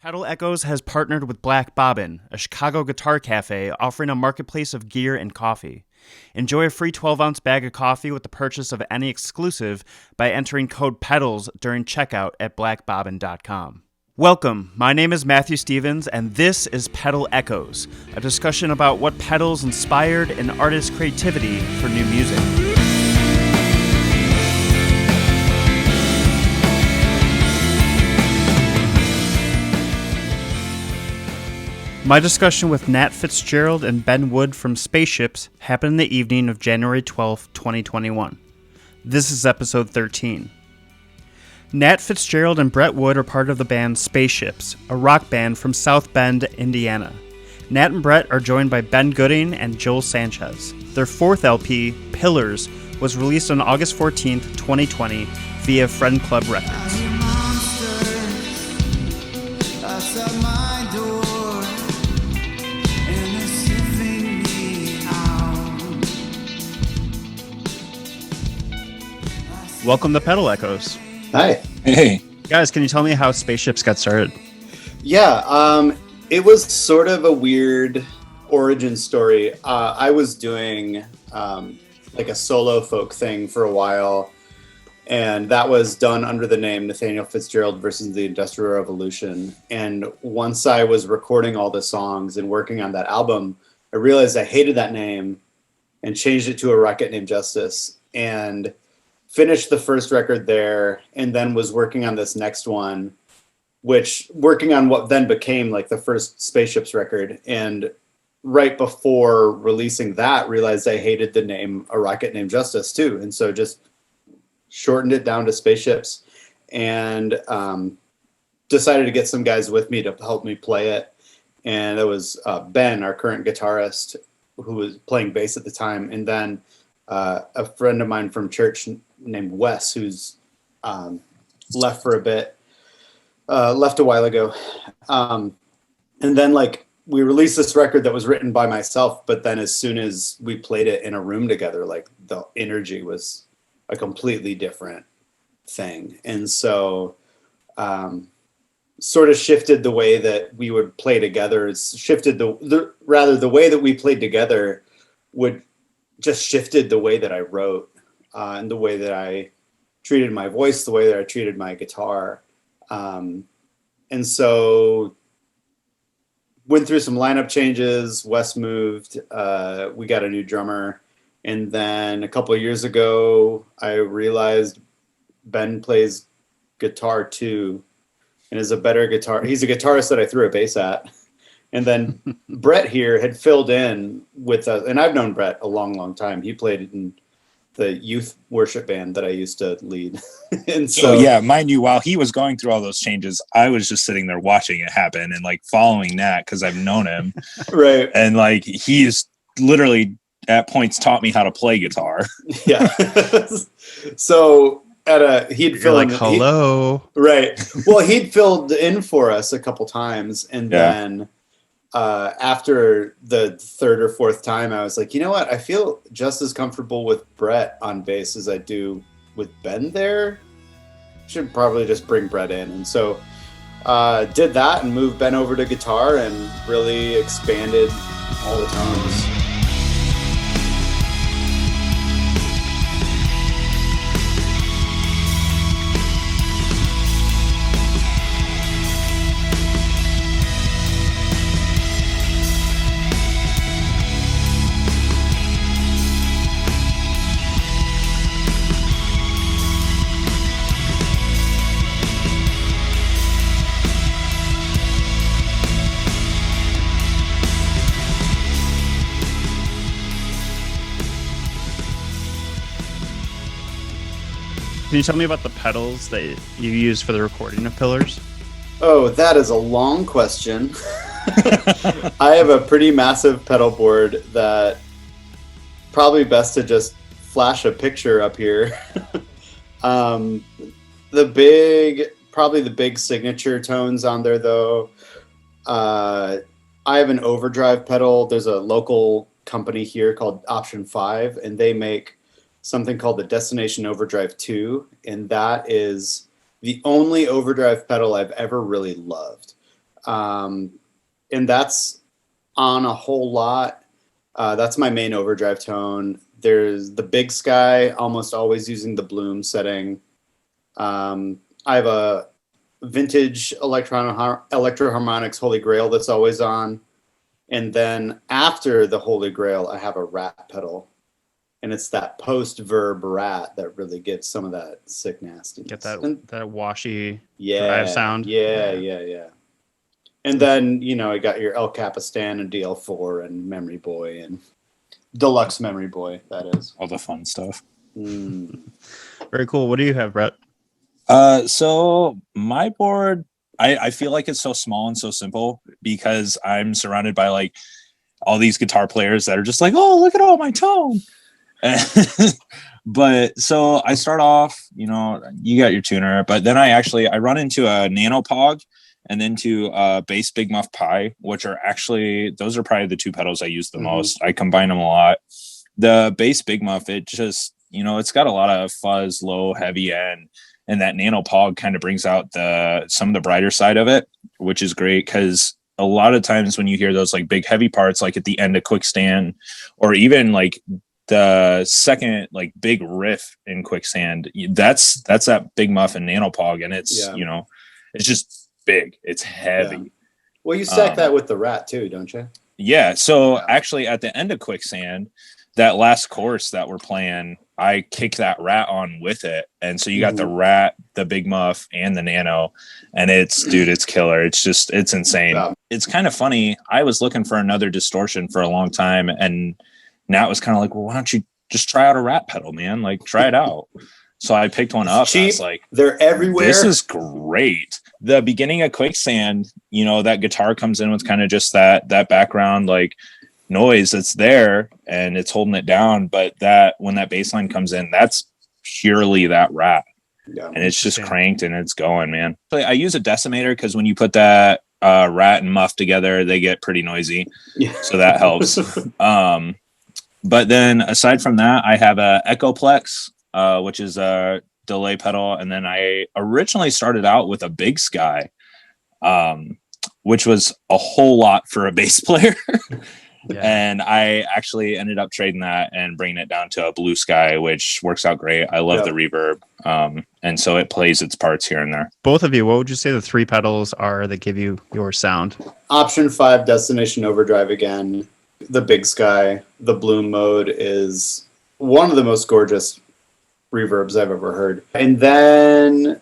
Pedal Echoes has partnered with Black Bobbin, a Chicago guitar cafe offering a marketplace of gear and coffee. Enjoy a free 12-ounce bag of coffee with the purchase of any exclusive by entering code PEDALS during checkout at blackbobbin.com. Welcome, my name is Matthew Stevens, and this is Pedal Echoes, a discussion about what pedals inspired an artist's creativity for new music. My discussion with Nat FitzGerald and Ben Wood from Spaceships happened in the evening of January 12, 2021. This is episode 13. Nat FitzGerald and Bret Wood are part of the band Spaceships, a rock band from South Bend, Indiana. Nat and Bret are joined by Ben Gooding and Joel Sanchez. Their fourth LP, Pillars, was released on August 14, 2020 via Friend Club Records. Welcome to Pedal Echoes. Hi. Hey. Guys, can you tell me how Spaceships got started? Yeah, it was sort of a weird origin story. I was doing like a solo folk thing for a while, and that was done under the name Nathaniel FitzGerald versus the Industrial Revolution. And once I was recording all the songs and working on that album, I realized I hated that name and changed it to A Rocket Named Justice. And finished the first record there, and then was working on this next one, working on what then became like the first Spaceships record. And right before releasing that, realized I hated the name A Rocket Named Justice too. And so just shortened it down to Spaceships, and decided to get some guys with me to help me play it. And it was Ben, our current guitarist, who was playing bass at the time. And then a friend of mine from church named Wes, who's left for a bit, left a while ago. And then like we released this record that was written by myself, but then as soon as we played it in a room together, like the energy was a completely different thing. And so sort of shifted the way that we would play together. It's shifted the way that we played together would just shifted the way that I wrote. And the way that I treated my voice, the way that I treated my guitar. And so went through some lineup changes. Wes moved. We got a new drummer. And then a couple of years ago, I realized Ben plays guitar too and is a better guitar. He's a guitarist that I threw a bass at. And then Bret here had filled in with us. And I've known Bret a long, long time. He played in the youth worship band that I used to lead. And so yeah, mind you, while he was going through all those changes, I was just sitting there watching it happen and like following Nat because I've known him. Right. And like he's literally at points taught me how to play guitar. Yeah. So he'd fill like, in. hello. Right. Well, he'd filled in for us a couple times, and then after the third or fourth time, I was like, you know what? I feel just as comfortable with Bret on bass as I do with Ben there. Should probably just bring Bret in. And so did that and moved Ben over to guitar and really expanded all the tones. Can you tell me about the pedals that you use for the recording of Pillars? Oh, that is a long question. I have a pretty massive pedal board that probably best to just flash a picture up here. Probably the big signature tones on there though. I have an overdrive pedal. There's a local company here called Option 5, and they make something called the Destination Overdrive 2, and that is the only overdrive pedal I've ever really loved. And that's on a whole lot. That's my main overdrive tone. There's the Big Sky, almost always using the Bloom setting. I have a vintage Electro-Harmonix Holy Grail that's always on. And then after the Holy Grail, I have a Rat pedal. And it's that post-verb Rat that really gives some of that sick nastiness. Get that washy drive sound. Yeah. And then, I got your El Capistan and DL4 and Memory Boy and Deluxe Memory Boy, that is. All the fun stuff. Very cool. What do you have, Brett? So my board, I feel like it's so small and so simple because I'm surrounded by like all these guitar players that are just like, oh, look at all my tone. But so I start off, you got your tuner, but then I run into a Nano Pog and then to Bass Big Muff Pi, which are those are probably the two pedals I use the most. I combine them a lot. The Bass Big Muff, it just, it's got a lot of fuzz, low, heavy end, and that Nano Pog kind of brings out some of the brighter side of it, which is great because a lot of times when you hear those like big heavy parts, like at the end of Quicksand, or even like the second like big riff in Quicksand, that's that Big Muff and Nano Pog, and it's it's just big, it's heavy. Yeah. Well, you stack that with the Rat too, don't you? Yeah. So actually, at the end of Quicksand, that last chorus that we're playing, I kick that Rat on with it, and so you got the Rat, the Big Muff, and the Nano, and it's killer. It's insane. Yeah. It's kind of funny. I was looking for another distortion for a long time, and Nat was kind of like, well, why don't you just try out a Rat pedal, man? Like, try it out. So I picked one up. Cheap. I was like, they're everywhere. This is great. The beginning of Quicksand, that guitar comes in with kind of just that background like noise that's there and it's holding it down. But when that bass line comes in, that's purely that Rat. Yeah. And it's just cranked and it's going, man. I use a decimator because when you put that Rat and Muff together, they get pretty noisy. Yeah. So that helps. But then aside from that, I have a Echoplex, which is a delay pedal. And then I originally started out with a Big Sky, which was a whole lot for a bass player. Yeah. And I actually ended up trading that and bringing it down to a Blue Sky, which works out great. I love the reverb. And so it plays its parts here and there. Both of you, what would you say the three pedals are that give you your sound? Option 5, Destination Overdrive again. The Big Sky, the Bloom mode is one of the most gorgeous reverbs I've ever heard. And then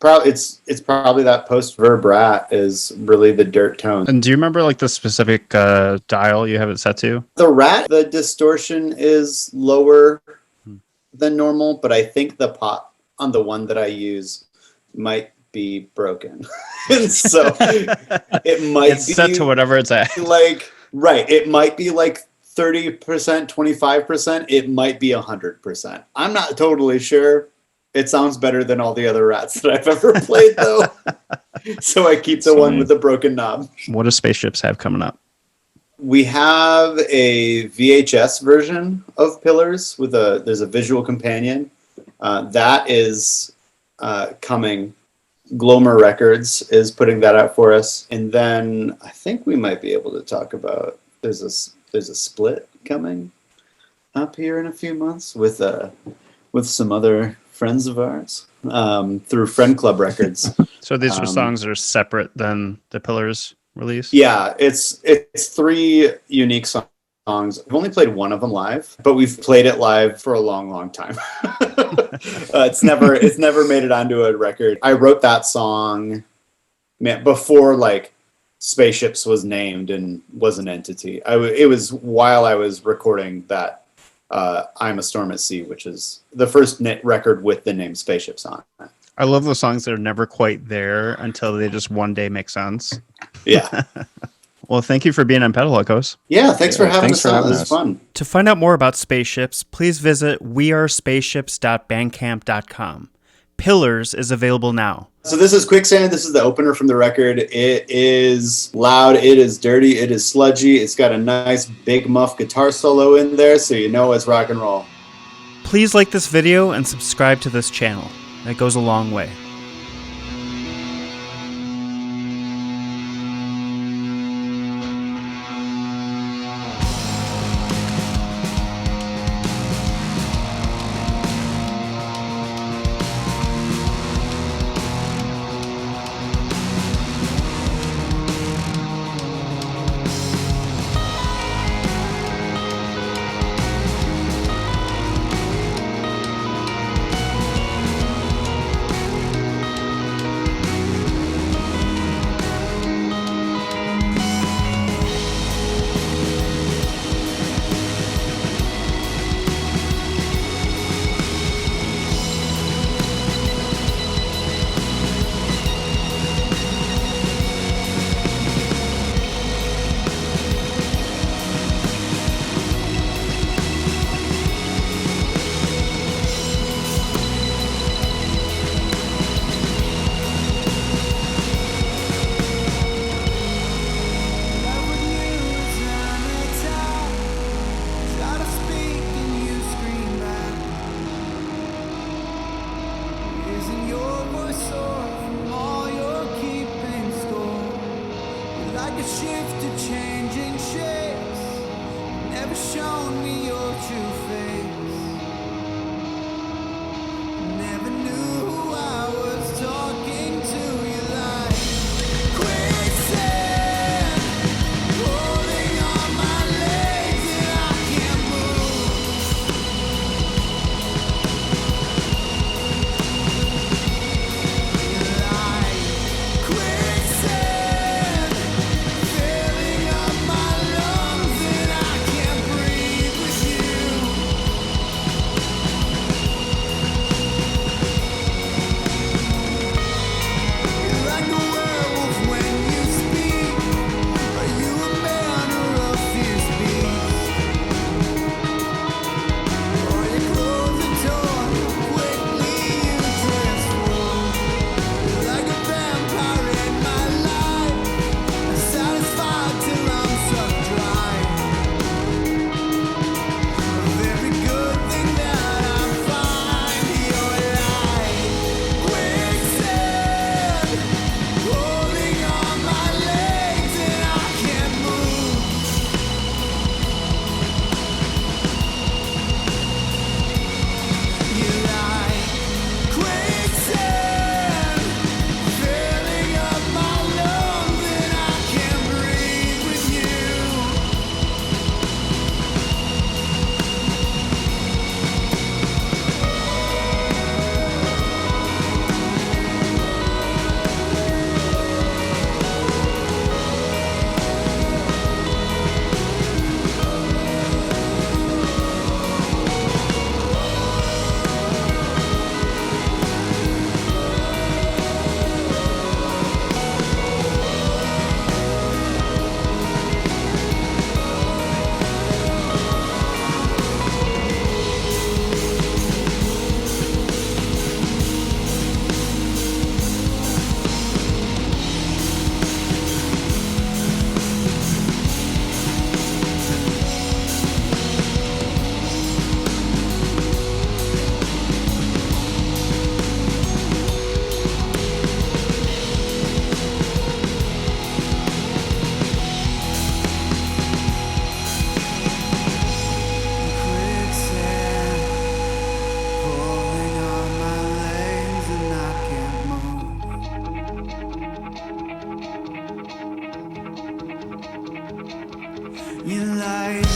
it's probably that post-verb Rat is really the dirt tone. And do you remember like the specific dial you have it set to? The Rat, the distortion is lower than normal, but I think the pot on the one that I use might be broken. And so it might be set to whatever it's at. Right. It might be like 30%, 25%. It might be 100%. I'm not totally sure. It sounds better than all the other Rats that I've ever played, though. So I keep the one with the broken knob. What do Spaceships have coming up? We have a VHS version of Pillars there's a visual companion. That is coming. Glomer Records is putting that out for us, and then I think we might be able to talk about there's a split coming up here in a few months with some other friends of ours through Friend Club Records. So these are songs that are separate than the Pillars release? Yeah, it's 3 unique songs. We've only played one of them live, but we've played it live for a long, long time. It's never made it onto a record. I wrote that song before like Spaceships was named and was an entity. It was while I was recording that I'm a Storm at Sea, which is the first record with the name Spaceships on it. I love those songs that are never quite there until they just one day make sense. Yeah. Well, thank you for being on Pedal Echoes. Yeah, thanks for having us on. This is fun. To find out more about Spaceships, please visit wearespaceships.bandcamp.com. Pillars is available now. So this is Quicksand. This is the opener from the record. It is loud. It is dirty. It is sludgy. It's got a nice Big Muff guitar solo in there, so you know it's rock and roll. Please like this video and subscribe to this channel. It goes a long way. like a shifter changing shapes. Never shown me your true face. Never knew who I was talking to. You like quicksand, holding on my legs and I can't move. You like quicksand, filling up my lungs and I can't breathe with you. You're like a werewolf when you speak. Are you a man or a fierce beast? Or your clothes are torn, quickly you transform. You're like a vampire in my life, satisfied till I'm sucked dry. Of every good thing that I find, you're like quicksand, holding on my legs and I can't move. You like quicksand, filling up my lungs and I can't breathe with you. Quicksand, pulling on my legs and I can't move. You like